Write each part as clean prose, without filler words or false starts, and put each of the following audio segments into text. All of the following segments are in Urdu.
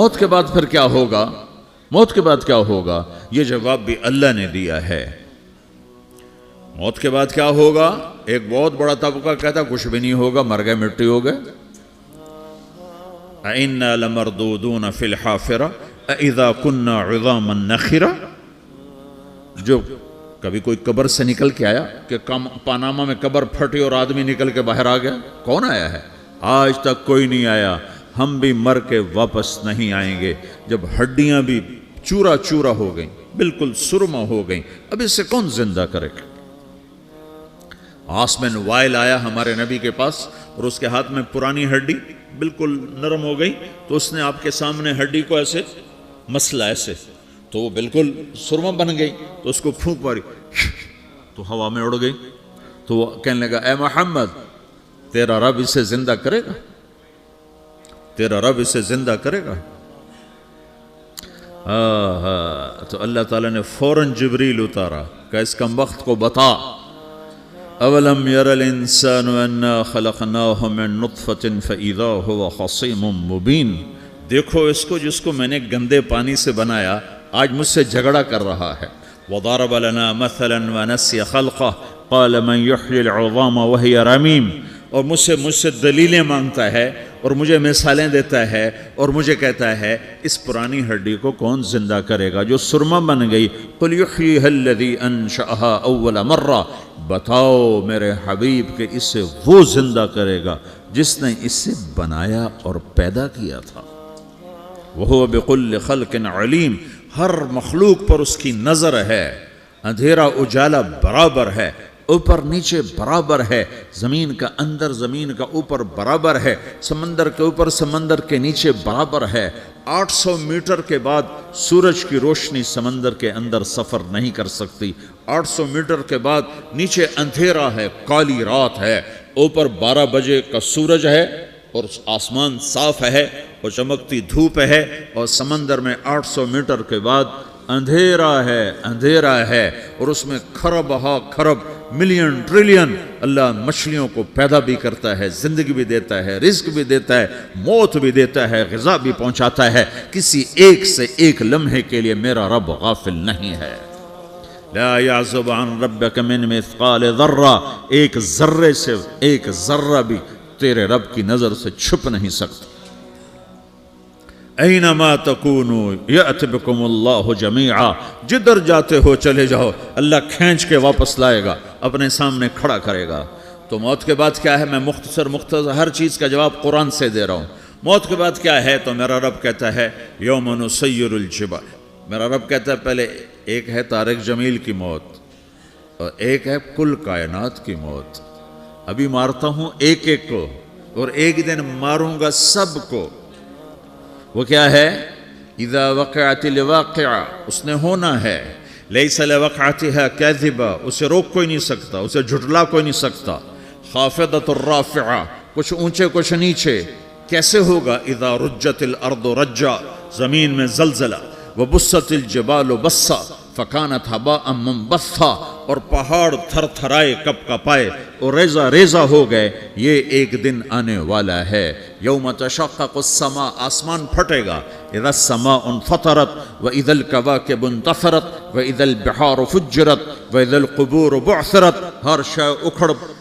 موت کے بعد پھر کیا ہوگا؟ موت کے بعد کیا ہوگا؟ یہ جواب بھی اللہ نے دیا ہے۔ موت کے بعد کیا ہوگا؟ ایک بہت بڑا طبقہ کہتا کچھ بھی نہیں ہوگا، مر گئے، مٹی ہو گئے۔ اِنَّا لَمَرْدُودُونَ فِي الْحَافِرَةِ اِذَا كُنَّا عِظَامًا نَخِرَةً۔ جو کبھی کوئی قبر سے نکل کے آیا کہ پاناما میں قبر پھٹی اور آدمی نکل کے باہر آ گیا؟ کون آیا ہے؟ آج تک کوئی نہیں آیا۔ ہم بھی مر کے واپس نہیں آئیں گے۔ جب ہڈیاں بھی چورا چورا ہو گئیں، بالکل سرما ہو گئیں، اب اس سے کون زندہ کرے گا؟ آسمن وائل آیا ہمارے نبی کے پاس اور اس کے ہاتھ میں پرانی ہڈی بالکل نرم ہو گئی، تو اس نے آپ کے سامنے ہڈی کو ایسے مسلا ایسے، تو وہ بالکل سرما بن گئی، تو اس کو پھونک ماری تو ہوا میں اڑ گئی۔ تو وہ کہنے لگا اے محمد، تیرا رب اسے زندہ کرے گا؟ تیرا رب اسے زندہ کرے گا؟ تو اللہ تعالیٰ نے فوراً جبریل اتارا کہ اس کمبخت کو بتا، اولم یر الانسان انا خلقناہ من نطفۃ فاذا هو خصیم مبین۔ دیکھو اس کو جس کو میں نے گندے پانی سے بنایا، آج مجھ سے جھگڑا کر رہا ہے۔ وضرب لنا مثلا ونسی خلقہ قال من یحیی العظام وہی رمیم۔ اور مجھ سے دلیلیں مانگتا ہے اور مجھے مثالیں دیتا ہے اور مجھے کہتا ہے اس پرانی ہڈی کو کون زندہ کرے گا جو سرما بن گئی؟ قل یحییھا الذی انشأھا اول مرہ۔ بتاؤ میرے حبیب کہ اسے وہ زندہ کرے گا جس نے اسے بنایا اور پیدا کیا تھا۔ وہو بکل خلق علیم۔ ہر مخلوق پر اس کی نظر ہے، اندھیرا اجالا برابر ہے، اوپر نیچے برابر ہے، زمین کا اندر زمین کا اوپر برابر ہے، سمندر کے اوپر سمندر کے نیچے برابر ہے۔ 800 میٹر کے بعد سورج کی روشنی سمندر کے اندر سفر نہیں کر سکتی۔ 800 میٹر کے بعد نیچے اندھیرا ہے، کالی رات ہے، اوپر 12 بجے کا سورج ہے اور آسمان صاف ہے اور چمکتی دھوپ ہے، اور سمندر میں 800 میٹر کے بعد اندھیرا ہے اور اس میں کھرب ہا کھرب ملین ٹریلین اللہ مچھلیوں کو پیدا بھی کرتا ہے، زندگی بھی دیتا ہے، رزق بھی دیتا ہے، موت بھی دیتا ہے، غذا بھی پہنچاتا ہے۔ کسی ایک سے ایک لمحے کے لیے میرا رب غافل نہیں ہے۔ لا يعزب عن ربك من مثقال ذرہ، ایک ذرے سے ایک ذرہ بھی تیرے رب کی نظر سے چھپ نہیں سکتا۔ اینما تکونوا یأت بکم اللہ جمیعا، جدھر جاتے ہو چلے جاؤ، اللہ کھینچ کے واپس لائے گا، اپنے سامنے کھڑا کرے گا۔ تو موت کے بعد کیا ہے؟ میں مختصر ہر چیز کا جواب قرآن سے دے رہا ہوں۔ موت کے بعد کیا ہے؟ تو میرا رب کہتا ہے یوم نسیر الجبال۔ میرا رب کہتا ہے پہلے ایک ہے طارق جمیل کی موت اور ایک ہے کل کائنات کی موت۔ ابھی مارتا ہوں ایک ایک کو اور ایک دن ماروں گا سب کو۔ وہ کیا ہے؟ اذا وقعت الواقعہ، اس نے ہونا ہے۔ لیس لوقعتها کاذبہ، اسے روک کوئی نہیں سکتا، اسے جھٹلا کوئی نہیں سکتا۔ خافضۃ الرافعہ، کچھ اونچے کچھ نیچے۔ کیسے ہوگا؟ اذا رجت الارض رجا، زمین میں زلزلہ۔ وبست الجبال بسا فکانت ہباء منبثا، اور پہاڑ تھر تھرائے کپ کپائے اور ریزہ ریزہ ہو گئے۔ یہ ایک دن آنے والا ہے۔ یوم تشقق السماء، آسمان پھٹے گا۔ اذا السماء انفطرت واذا الكواكب انتثرت واذا البحار فجرت واذا القبور بعثرت، ہر شے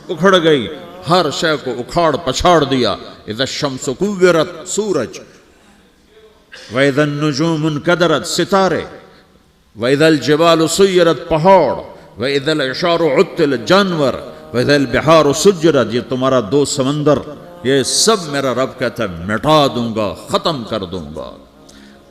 اکھڑ گئی، ہر شے کو اکھاڑ پچھاڑ دیا۔ اذا الشمس کورت، سورج۔ وَإِذَا النُّجُومُ انْكَدَرَتْ، ستارے۔ وَإِذَا الْجِبَالُ سُيِّرَتْ، پہاڑ۔ وَإِذَا الْعِشَارُ عُطِّلَتْ، جانور۔ وَإِذَا الْبِحَارُ سُجِّرَتْ، یہ تمہارا دو سمندر، یہ سب میرا رب کہتا ہے مٹا دوں گا، ختم کر دوں گا،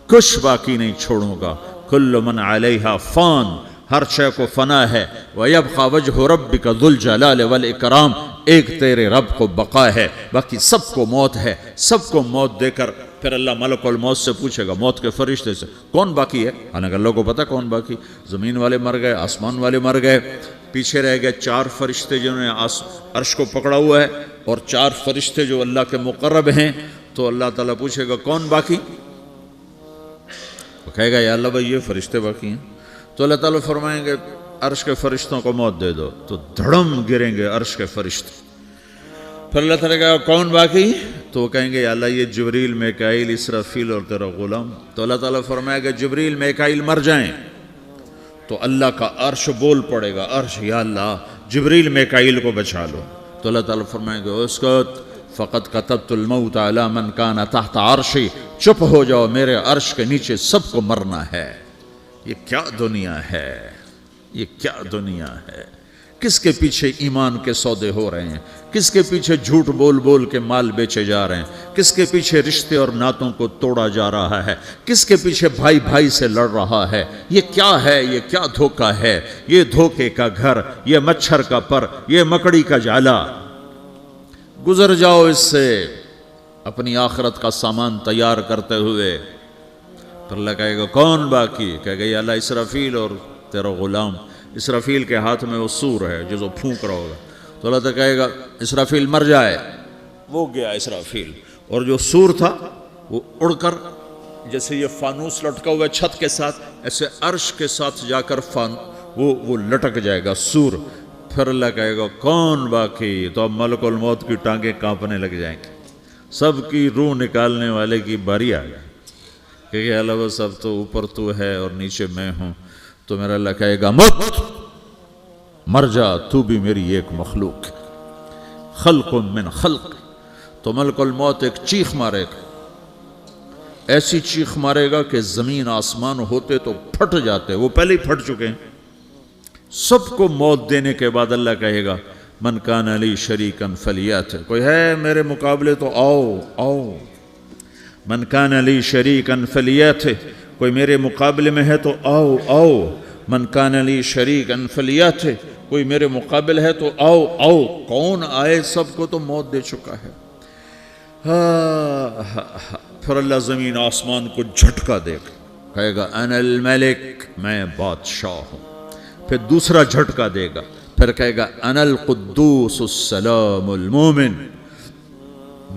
کچھ باقی نہیں چھوڑوں گا۔ كُلُّ مَنْ عَلَيْهَا فان، ہر شے کو فنا ہے۔ وَيَبْقَى وَجْهُ رَبِّكَ ذُو الْجَلَالِ وَالْإِكْرَامِ، ایک تیرے رب کو بقا ہے، باقی سب کو موت ہے۔ سب کو موت دے کر پھر اللہ ملک الموت سے پوچھے گا، موت کے فرشتے سے، کون باقی ہے؟ حالانکہ اللہ کو پتہ کون باقی۔ زمین والے مر گئے، آسمان والے مر گئے، پیچھے رہ گئے 4 فرشتے جنہوں نے عرش کو پکڑا ہوا ہے، اور 4 فرشتے جو اللہ کے مقرب ہیں۔ تو اللہ تعالیٰ پوچھے گا کون باقی؟ وہ کہے گا یا اللہ بھائی یہ فرشتے باقی ہیں۔ تو اللہ تعالیٰ فرمائیں گے عرش کے فرشتوں کو موت دے دو، تو دھڑم گریں گے عرش کے فرشتے۔ پھر اللہ تعالیٰ کہا کون باقی؟ تو وہ کہیں گے یا اللہ یہ جبریل میکائیل اسرافیل اور تیرا غلام. تو اللہ تعالیٰ فرمائے گا جبریل میکائیل مر جائیں تو اللہ کا عرش بول پڑے گا, عرش یا اللہ جبریل میکائیل کو بچا لو. تو اللہ تعالیٰ فرمائے گا اسکت فقط کتبت الموت علی من کان تحت عرشی, چپ ہو جاؤ میرے عرش کے نیچے سب کو مرنا ہے. یہ کیا دنیا ہے, یہ کیا دنیا ہے. کس کے پیچھے ایمان کے سودے ہو رہے ہیں, کس کے پیچھے جھوٹ بول بول کے مال بیچے جا رہے ہیں, کس کے پیچھے رشتے اور ناتوں کو توڑا جا رہا ہے, کس کے پیچھے بھائی بھائی سے لڑ رہا ہے. یہ کیا ہے, یہ کیا دھوکہ ہے, یہ دھوکے کا گھر, یہ مچھر کا پر, یہ مکڑی کا جالا. گزر جاؤ اس سے اپنی آخرت کا سامان تیار کرتے ہوئے. پھر اللہ کہے گا کون باقی؟ کہے گا یا اللہ اسرافیل اور تیرا غلام. اسرافیل کے ہاتھ میں وہ سور ہے جو پھونک رہا ہوگا. تو اللہ تعالیٰ کہے گا اسرافیل مر جائے, وہ گیا اسرافیل. اور جو سور تھا وہ اڑ کر جیسے یہ فانوس لٹکا ہوا ہے چھت کے ساتھ, ایسے عرش کے ساتھ جا کر وہ لٹک جائے گا سور. پھر اللہ کہے گا کون باقی؟ تو اب ملک الموت کی ٹانگیں کانپنے لگ جائیں گے, سب کی روح نکالنے والے کی باری آ گئی کہ اللہ وہ سب تو اوپر تو ہے اور نیچے میں ہوں. تو میرا اللہ کہے گا مت, مر جا, تو بھی میری ایک مخلوق, خلق من خلق. تو ملک الموت ایک چیخ مارے گا, ایسی چیخ مارے گا کہ زمین آسمان ہوتے تو پھٹ جاتے, وہ پہلے ہی پھٹ چکے ہیں. سب کو موت دینے کے بعد اللہ کہے گا من کان لی شریکا فلیات, کوئی ہے میرے مقابلے تو آؤ آؤ. من کان لی شریکا فلیات, کوئی میرے مقابلے میں ہے تو آؤ آؤ. من کان لی شریکا فلیات, کوئی میرے مقابل ہے تو آؤ آؤ. کون آئے؟ سب کو تو موت دے چکا ہے. پھر اللہ زمین آسمان کو جھٹکا دے گا, کہے گا انا الملک, میں بادشاہ ہوں. پھر دوسرا جھٹکا دے گا, پھر کہے گا انا القدوس السلام المومن,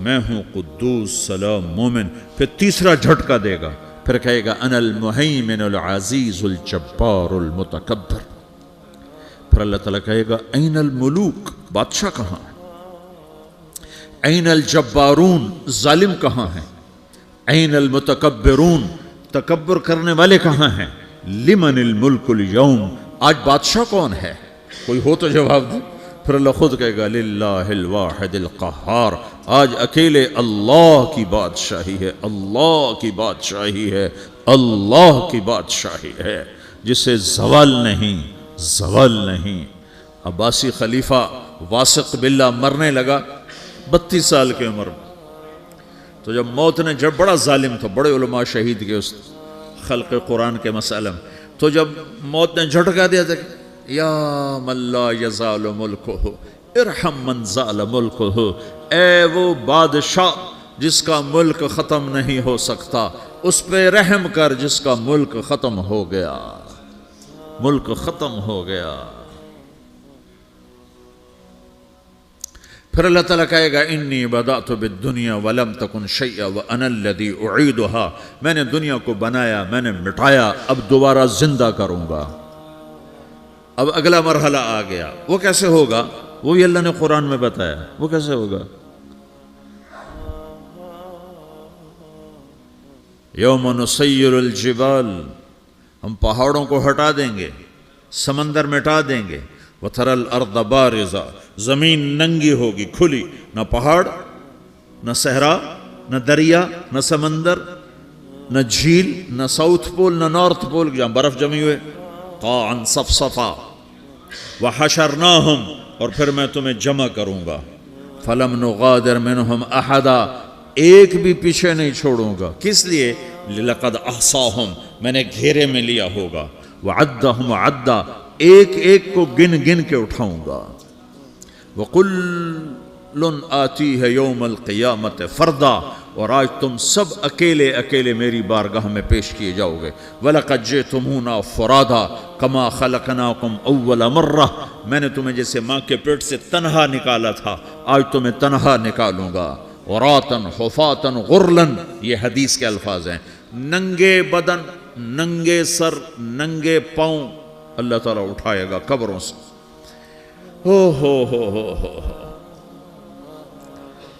میں ہوں قدوس سلام مومن. پھر تیسرا جھٹکا دے گا, پھر کہے گا انا المہیمن العزیز الجبار المتکبر. پھر اللہ تعالیٰ کہے گا این الملوک, بادشاہ کہاں ہے؟ این الجبارون, ظالم کہاں ہیں؟ این المتکبرون, تکبر کرنے والے کہاں ہیں؟ لمن الملک اليوم, آج بادشاہ کون ہے؟ کوئی ہو تو جواب دے. پھر اللہ خود کہے گا للہ الواحد القہار, آج اکیلے اللہ کی بادشاہی ہے, اللہ کی بادشاہی ہے, اللہ کی بادشاہی ہے, جسے زوال نہیں, زوال نہیں. عباسی خلیفہ واثق باللہ مرنے لگا 32 سال کی عمر میں. تو جب موت نے, جب بڑا ظالم تھا, بڑے علماء شہید کے اس خلق قرآن کے مسئلہ میں, تو جب موت نے جھٹکا دیا تھا یا من لا یزال ملکہ ارحم من زال ملکہ, اے وہ بادشاہ جس کا ملک ختم نہیں ہو سکتا, اس پہ رحم کر جس کا ملک ختم ہو گیا, ملک ختم ہو گیا. پھر اللہ تعالیٰ کہے گا انی بدأت بالدنیا ولم تکن شیئا وانا الذی اعیدہا, میں نے دنیا کو بنایا, میں نے مٹایا, اب دوبارہ زندہ کروں گا. اب اگلا مرحلہ آ گیا, وہ کیسے ہوگا؟ وہ بھی اللہ نے قرآن میں بتایا. وہ کیسے ہوگا؟ یوم نسیر الجبال, ہم پہاڑوں کو ہٹا دیں گے, سمندر مٹا دیں گے. وَتَرَى الْأَرْضَ بَارِزَةً, زمین ننگی ہوگی, کھلی, نہ پہاڑ, نہ صحرا, نہ دریا, نہ سمندر, نہ جھیل, نہ ساؤتھ پول, نہ نارتھ پول جہاں برف جمی ہوئے. قَاعًا صَفْصَفًا وَحَشَرْنَاهُمْ, اور پھر میں تمہیں جمع کروں گا. فَلَمْ نُغَادِرْ مِنْهُمْ أَحَدًا, ایک بھی پیچھے نہیں چھوڑوں گا. کس لیے؟ لَقَدْ أَحْصَاهُمْ, میں نے گھیرے میں لیا ہوگا. وَعَدَّهُمْ عَدًّا, ایک ایک کو گن گن کے اٹھاؤں گا. وَقُلٌّ آتِيهَ يَوْمَ الْقِيَامَةِ فَرْدًا, اور آج تم سب اکیلے اکیلے میری بارگاہ میں پیش کیے جاؤ گے. وَلَقَدْ جِئْتُمُونَا فُرَادًا كَمَا خَلَقْنَاكُمْ أَوَّلَ مَرَّةٍ, میں نے تمہیں جیسے ماں کے پیٹ سے تنہا نکالا تھا, آج تمہیں تنہا نکالوں گا. عُرَاةً حُفَاةً غُرْلًا, یہ حدیث کے الفاظ ہیں. ننگے بدن, ننگے سر, ننگے پاؤں اللہ تعالیٰ اٹھائے گا قبروں سے. ہو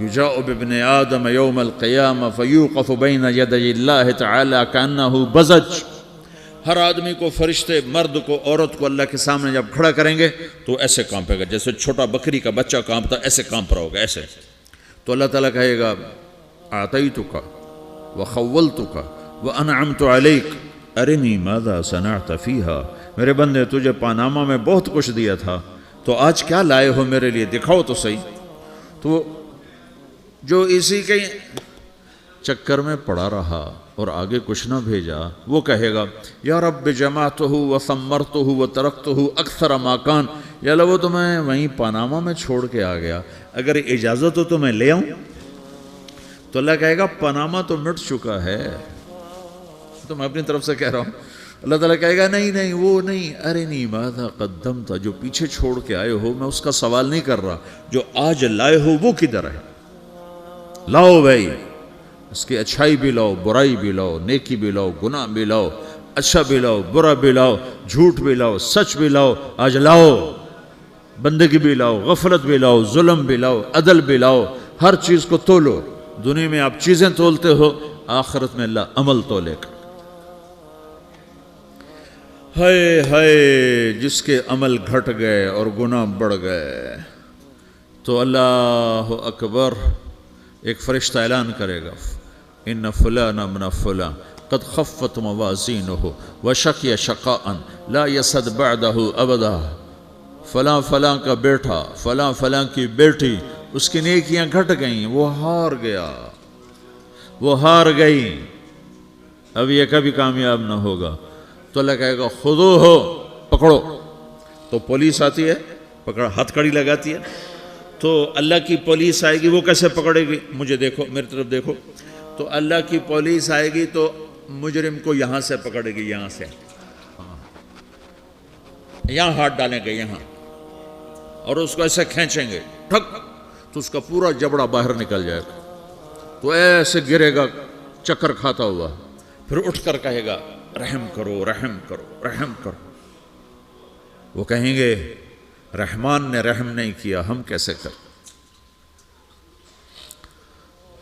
یجاء بابن آدم یوم القیامہ فیوقف بین یدی اللہ تعالی کانہ بزج، ہر آدمی کو، فرشتے، مرد کو، عورت کو اللہ کے سامنے جب کھڑا کریں گے تو ایسے کانپے گا جیسے چھوٹا بکری کا بچہ کانپتا، ایسے کانپ رہا ہوگا ایسے. تو اللہ تعالیٰ کہے گا اعطیتک وخولتک وانعمت علیک ارنی ماذا صنعت فیہا، میرے بندے تجھے پاناما میں بہت کچھ دیا تھا، تو آج کیا لائے ہو میرے لیے، دکھاؤ تو صحیح. تو جو اسی کے چکر میں پڑا رہا اور آگے کچھ نہ بھیجا، وہ کہے گا یا رب جمعتہ وثمرتہ وترکتہ اکثر ما کان، یا اللہ وہ تو میں وہیں پاناما میں چھوڑ کے آ گیا، اگر اجازت ہو تو میں لے آؤں. تو اللہ کہے گا پاناما تو مٹ چکا ہے، تو میں اپنی طرف سے کہہ رہا ہوں. اللہ تعالیٰ کہے گا نہیں نہیں وہ نہیں، ارنی ماذا قدمت، جو پیچھے چھوڑ کے آئے ہو میں اس کا سوال نہیں کر رہا، جو آج لائے ہو وہ کدھر ہے، لاؤ بھائی، اس کی اچھائی بھی لاؤ، برائی بھی لاؤ، نیکی بھی لاؤ، گناہ بھی لاؤ، اچھا بھی لاؤ، برا بھی لاؤ، جھوٹ بھی لاؤ، سچ بھی لاؤ، آج لاؤ، بندگی بھی لاؤ، غفلت بھی لاؤ، ظلم بھی لاؤ، عدل بھی لاؤ، ہر چیز کو تولو. دنیا میں آپ چیزیں تولتے ہو، آخرت میں اللہ عمل تولے گا. ہائے ہائے جس کے عمل گھٹ گئے اور گناہ بڑھ گئے، تو اللہ اکبر، ایک فرشتہ اعلان کرے گا ان فلان ابن فلان قد خفت موازینہ وشقی شقاء لا یسد بعدہ ابدا، فلاں فلاں کا بیٹا، فلاں فلاں کی بیٹی، اس کی نیکیاں گھٹ گئیں، وہ ہار گیا، وہ ہار گئی، اب یہ کبھی کامیاب نہ ہوگا. تو اللہ کہے گا خودو ہو، پکڑو. تو پولیس آتی ہے، پکڑا، ہتھ کڑی لگاتی ہے. تو اللہ کی پولیس آئے گی، وہ کیسے پکڑے گی، مجھے دیکھو، میری طرف دیکھو. تو اللہ کی پولیس آئے گی تو مجرم کو یہاں سے پکڑے گی، یہاں سے، یہاں ہاتھ ڈالیں گے یہاں، اور اس کو ایسے کھینچیں گے ٹھک، تو اس کا پورا جبڑا باہر نکل جائے گا. تو ایسے گرے گا چکر کھاتا ہوا، پھر اٹھ کر کہے گا رحم کرو، رحم کرو، رحم کرو. وہ کہیں گے رحمان نے رحم نہیں کیا، ہم کیسے کر.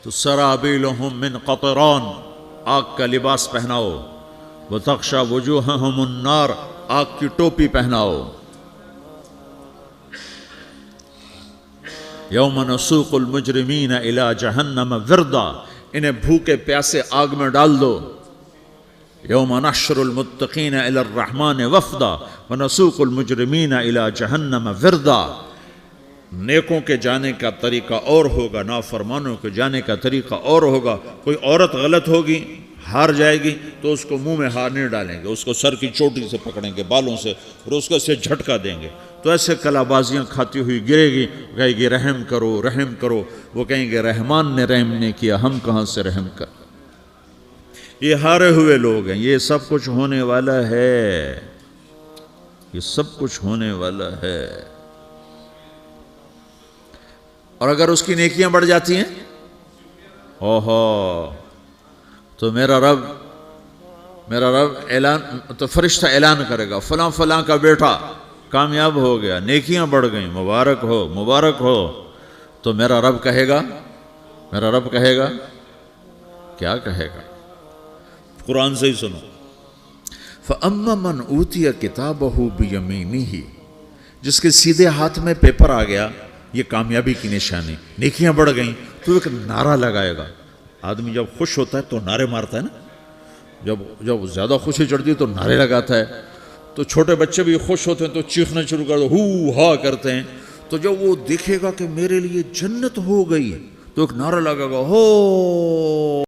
تو سرابیلہم من قطران، آگ کا لباس پہناؤ، وتغشا وجوہہم النار، آگ کی ٹوپی پہناؤ. یوم نسوق المجرمین الی جہنم وردا، انہیں بھوکے پیاسے آگ میں ڈال دو. یوم نحشر المتقین الی الرحمن وفدا ونسوق المجرمین الی جہنم وردا. نیکوں کے جانے کا طریقہ اور ہوگا، نافرمانوں کے جانے کا طریقہ اور ہوگا. کوئی عورت غلط ہوگی، ہار جائے گی، تو اس کو منہ میں ہار نہیں ڈالیں گے، اس کو سر کی چوٹی سے پکڑیں گے، بالوں سے، اور اس کو اسے جھٹکا دیں گے. تو ایسے کلا بازیاں کھاتی ہوئی گرے گی، کہے گی رحم کرو، رحم کرو. وہ کہیں گے رحمان نے رحم نہیں کیا، ہم کہاں سے رحم کر. یہ ہارے ہوئے لوگ ہیں. یہ سب کچھ ہونے والا ہے، یہ سب کچھ ہونے والا ہے. اور اگر اس کی نیکیاں بڑھ جاتی ہیں، اوہو، تو میرا رب اعلان، تو فرشتہ اعلان کرے گا فلاں فلاں کا بیٹا کامیاب ہو گیا، نیکیاں بڑھ گئیں، مبارک ہو، مبارک ہو. تو میرا رب کہے گا کیا کہے گا، قرآن سے ہی سنو. فَأَمَّا مَنْ أُوتِيَ كِتَابَهُ بِيَمِينِهِ، جس کے سیدھے ہاتھ میں پیپر آ گیا، یہ کامیابی کی نشانی، نیکیاں بڑھ گئیں، تو ایک نعرہ لگائے گا. آدمی جب خوش ہوتا ہے تو نعرے مارتا ہے نا، جب زیادہ خوشی چڑھتی ہے تو نعرے لگاتا ہے. تو چھوٹے بچے بھی خوش ہوتے ہیں تو چیخنا شروع کر دو، ہو ہا کرتے ہیں. تو جب وہ دیکھے گا کہ میرے لیے جنت ہو گئی، تو ایک نعرہ لگے گا، ہو